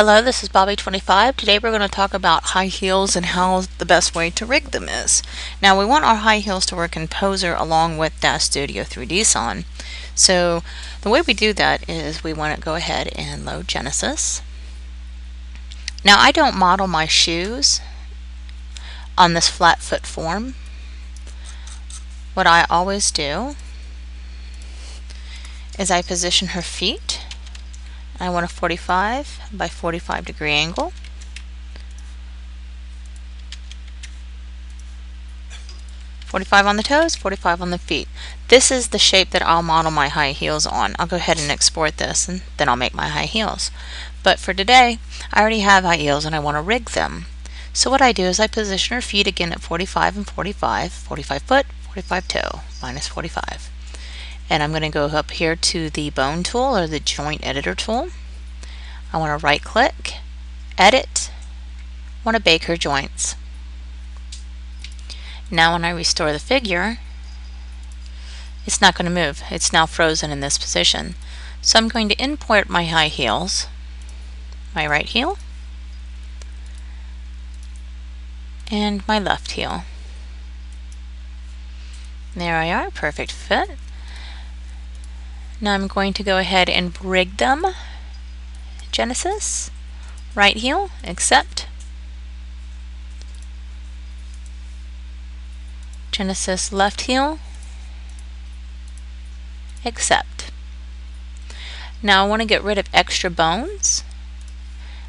Hello, this is Bobby25. Today we're going to talk about high heels and how the best way to rig them is. Now we want our high heels to work in Poser along with DAS Studio 3DS on. So the way we do that is we want to go ahead and load Genesis. Now I don't model my shoes on this flat foot form. What I always do is I position her feet. I want a 45 by 45 degree angle. "45 on the toes, 45 on the feet. This is the shape that I'll model my high heels on. I'll go ahead and export this and then I'll make my high heels. But for today, I already have high heels and I want to rig them. So what I do is I position her feet again at 45 and 45, 45 foot, 45 toe, minus 45. And I'm going to go up here to the bone tool or the joint editor tool. I want to right click, edit, I want to bake her joints. Now when I restore the figure, it's not going to move. It's now frozen in this position. So I'm going to import my high heels, my right heel, and my left heel. There I are, perfect fit. Now I'm going to go ahead and rig them. Genesis, right heel, accept. Genesis, left heel, accept. Now I want to get rid of extra bones,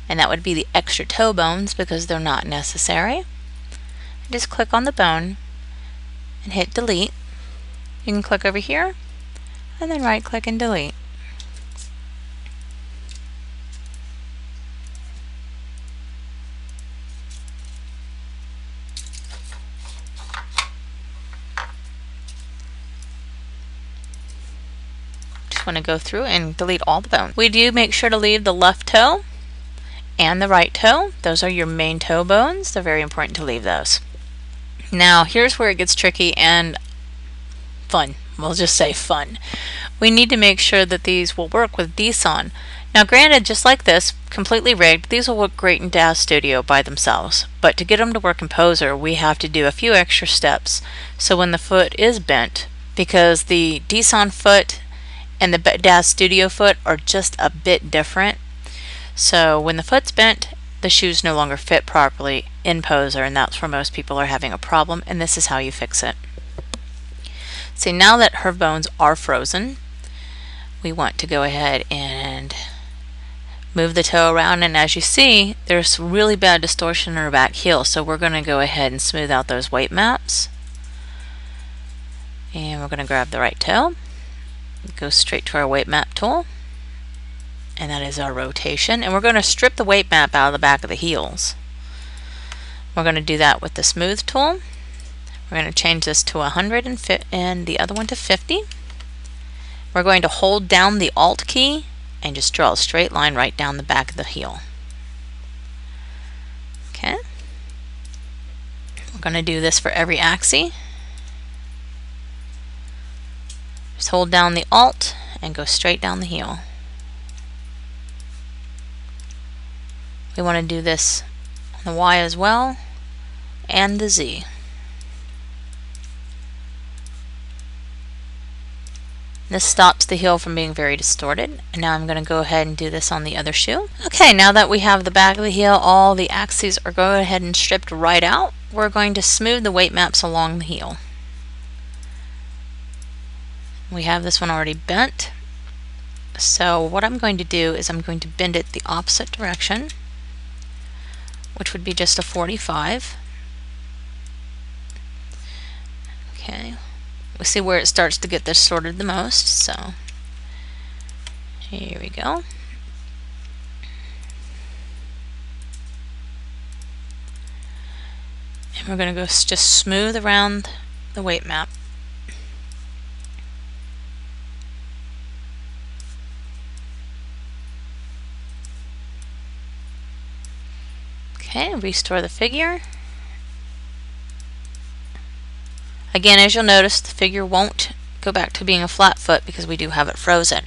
and that would be the extra toe bones because they're not necessary. Just click on the bone and hit delete. You can click over here and then right click and delete. Just want to go through and delete all the bones. We do make sure to leave the left toe and the right toe. Those are your main toe bones. They're very important to leave those. Now here's where it gets tricky and fun. We'll just say fun. We need to make sure that these will work with DS on. Now granted, just like this, completely rigged, these will work great in DAS Studio by themselves. But to get them to work in Poser, we have to do a few extra steps. So when the foot is bent, because the DS on foot and the DAS Studio foot are just a bit different. So when the foot's bent, the shoes no longer fit properly in Poser, and that's where most people are having a problem, and this is how you fix it. See, now that her bones are frozen, we want to go ahead and move the toe around, and as you see, there's really bad distortion in her back heel, so we're going to go ahead and smooth out those weight maps. And we're going to grab the right toe, go straight to our weight map tool, and that is our rotation, and we're going to strip the weight map out of the back of the heels. We're going to do that with the smooth tool. We're going to change this to 100 and the other one to 50. We're going to hold down the Alt key and just draw a straight line right down the back of the heel. Okay. We're going to do this for every axis. Just hold down the Alt and go straight down the heel. We want to do this on the Y as well and the Z. This stops the heel from being very distorted. And now I'm going to go ahead and do this on the other shoe. Okay, now that we have the back of the heel, all the axes are going ahead and stripped right out. We're going to smooth the weight maps along the heel. We have this one already bent. So what I'm going to do is I'm going to bend it the opposite direction, which would be just a 45. Okay. We see where it starts to get distorted the most, so here we go. And we're going to go just smooth around the weight map. Okay, restore the figure. Again, as you'll notice, the figure won't go back to being a flat foot because we do have it frozen.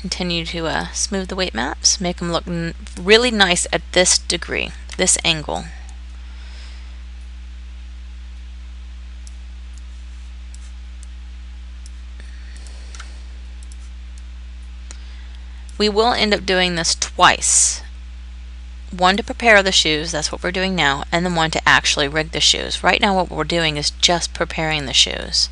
continue to smooth the weight maps, make them look really nice at this degree, this angle. We will end up doing this twice. One to prepare the shoes, that's what we're doing now, and then one to actually rig the shoes. Right now what we're doing is just preparing the shoes.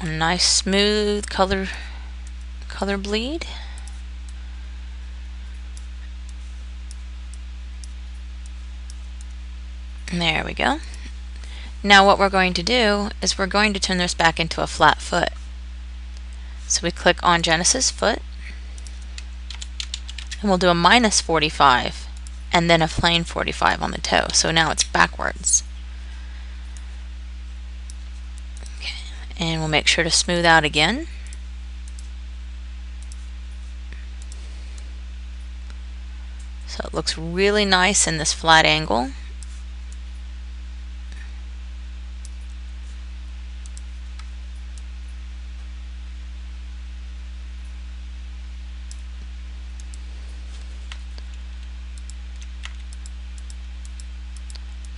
A nice smooth color bleed. There we go. Now what we're going to do is we're going to turn this back into a flat foot. So we click on Genesis foot, and we'll do a -45 and then a plain 45 on the toe. So now it's backwards. Okay. And we'll make sure to smooth out again. So it looks really nice in this flat angle.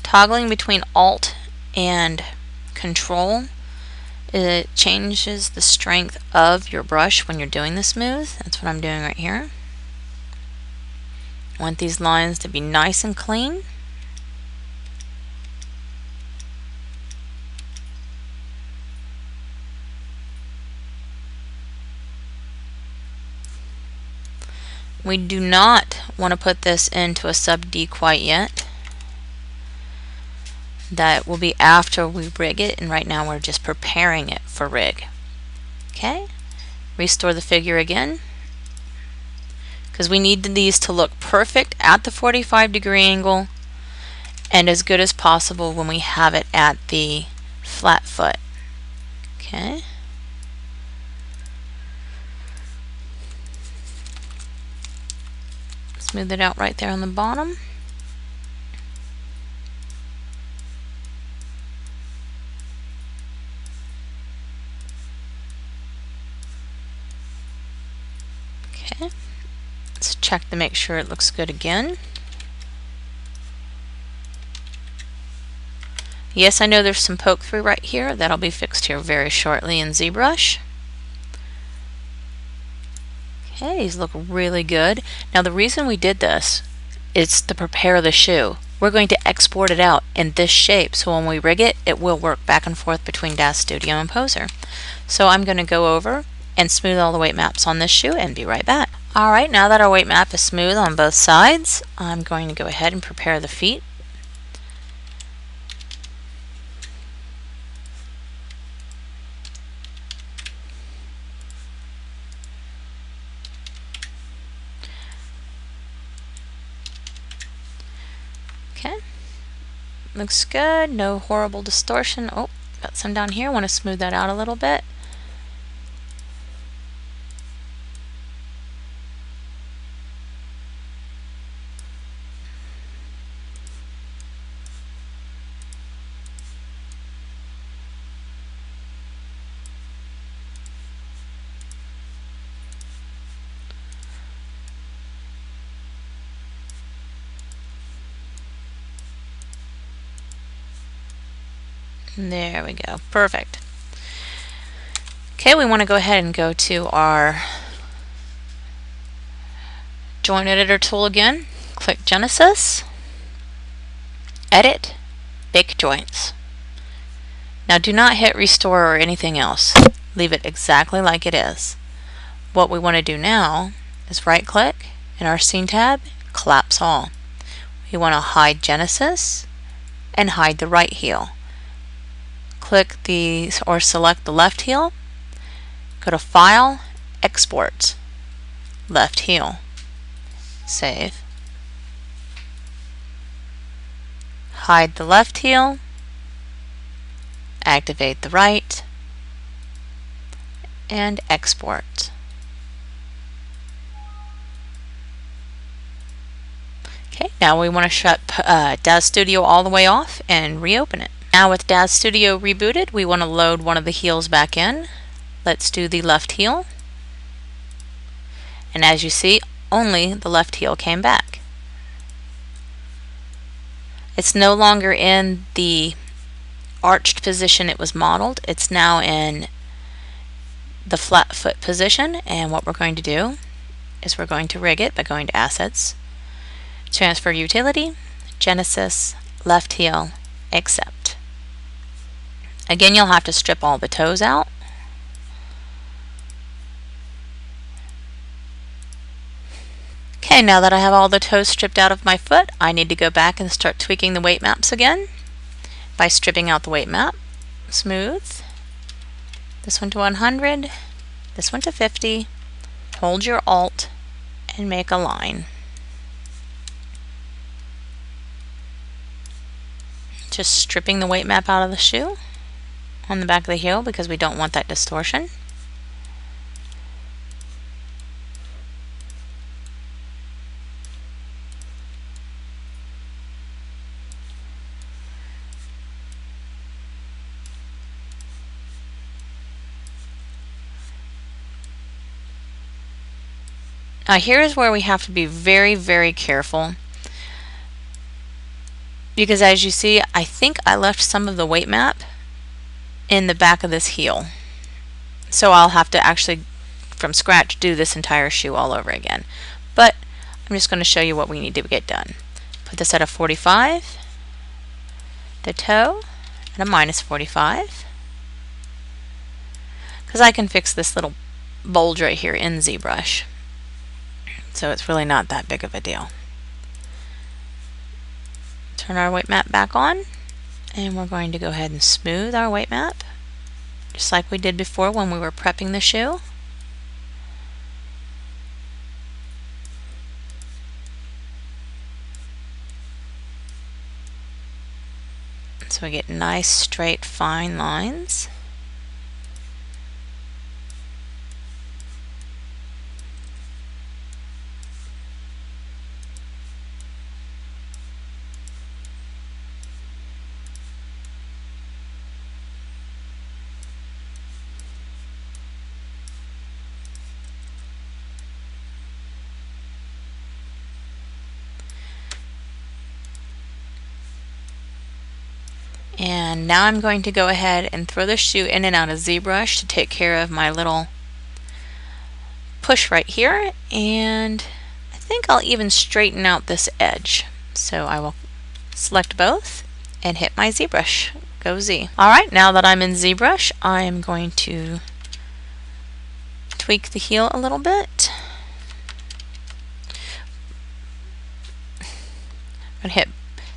Toggling between Alt and Control, it changes the strength of your brush when you're doing the smooth. That's what I'm doing right here. I want these lines to be nice and clean. We do not want to put this into a sub D quite yet. That will be after we rig it, and right now we're just preparing it for rig. Okay, restore the figure again, because we need these to look perfect at the 45-degree angle and as good as possible when we have it at the flat foot. Okay. Smooth it out right there on the bottom. Okay, let's check to make sure it looks good again. Yes, I know there's some poke through right here. That'll be fixed here very shortly in ZBrush. Okay, these look really good. Now the reason we did this is to prepare the shoe. We're going to export it out in this shape, so when we rig it, it will work back and forth between DAZ Studio and Poser. So I'm going to go over and smooth all the weight maps on this shoe and be right back. Alright, now that our weight map is smooth on both sides, I'm going to go ahead and prepare the feet. Okay, looks good, no horrible distortion. Oh, got some down here, want to smooth that out a little bit. There we go, perfect. Okay, we want to go ahead and go to our joint editor tool again. Click Genesis, Edit, Bake Joints. Now do not hit restore or anything else. Leave it exactly like it is. What we want to do now is right click in our scene tab, collapse all. We want to hide Genesis and hide the right heel. Click or select the left heel, go to File, Export, left heel, save, hide the left heel, activate the right, and export. Okay, now we want to shut DAZ Studio all the way off and reopen it. Now with DAZ Studio rebooted, we want to load one of the heels back in. Let's do the left heel. And as you see, only the left heel came back. It's no longer in the arched position it was modeled. It's now in the flat foot position, and what we're going to do is we're going to rig it by going to Assets, Transfer Utility, Genesis, Left Heel, Accept. Again, you'll have to strip all the toes out. Okay, now that I have all the toes stripped out of my foot, I need to go back and start tweaking the weight maps again by stripping out the weight map. Smooth. This one to 100, this one to 50. Hold your Alt and make a line. Just stripping the weight map out of the shoe on the back of the heel because we don't want that distortion. Now here's where we have to be very, very careful, because as you see, I think I left some of the weight map in the back of this heel. So I'll have to actually, from scratch, do this entire shoe all over again. But I'm just going to show you what we need to get done. Put this at a 45, the toe at a -45, because I can fix this little bulge right here in ZBrush. So it's really not that big of a deal. Turn our weight map back on, and we're going to go ahead and smooth our weight map, just like we did before when we were prepping the shoe. So we get nice, straight, fine lines. And now I'm going to go ahead and throw the shoe in and out of ZBrush to take care of my little push right here, and I think I'll even straighten out this edge. So I will select both and hit my ZBrush. Go Z. Alright, now that I'm in ZBrush, I am going to tweak the heel a little bit. I'm going to hit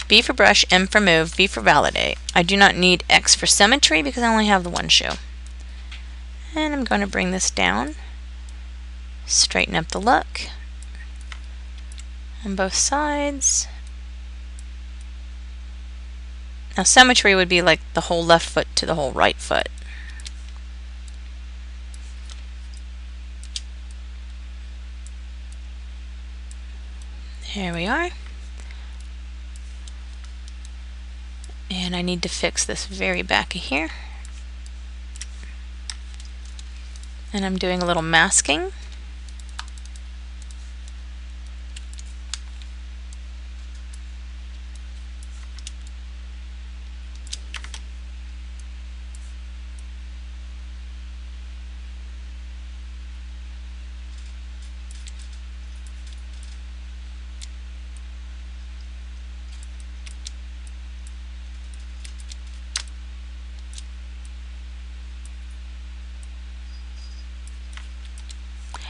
B for brush, M for move, V for validate. I do not need X for symmetry because I only have the one shoe. And I'm going to bring this down, straighten up the look on both sides. Now symmetry would be like the whole left foot to the whole right foot. Here we are. And I need to fix this very back of here. And I'm doing a little masking.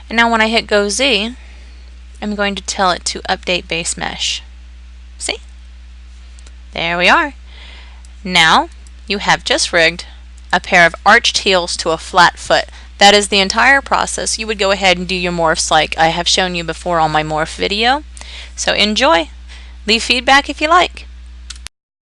And now when I hit Go Z, I'm going to tell it to update base mesh. See? There we are. Now you have just rigged a pair of arched heels to a flat foot. That is the entire process. You would go ahead and do your morphs like I have shown you before on my morph video. So enjoy. Leave feedback if you like.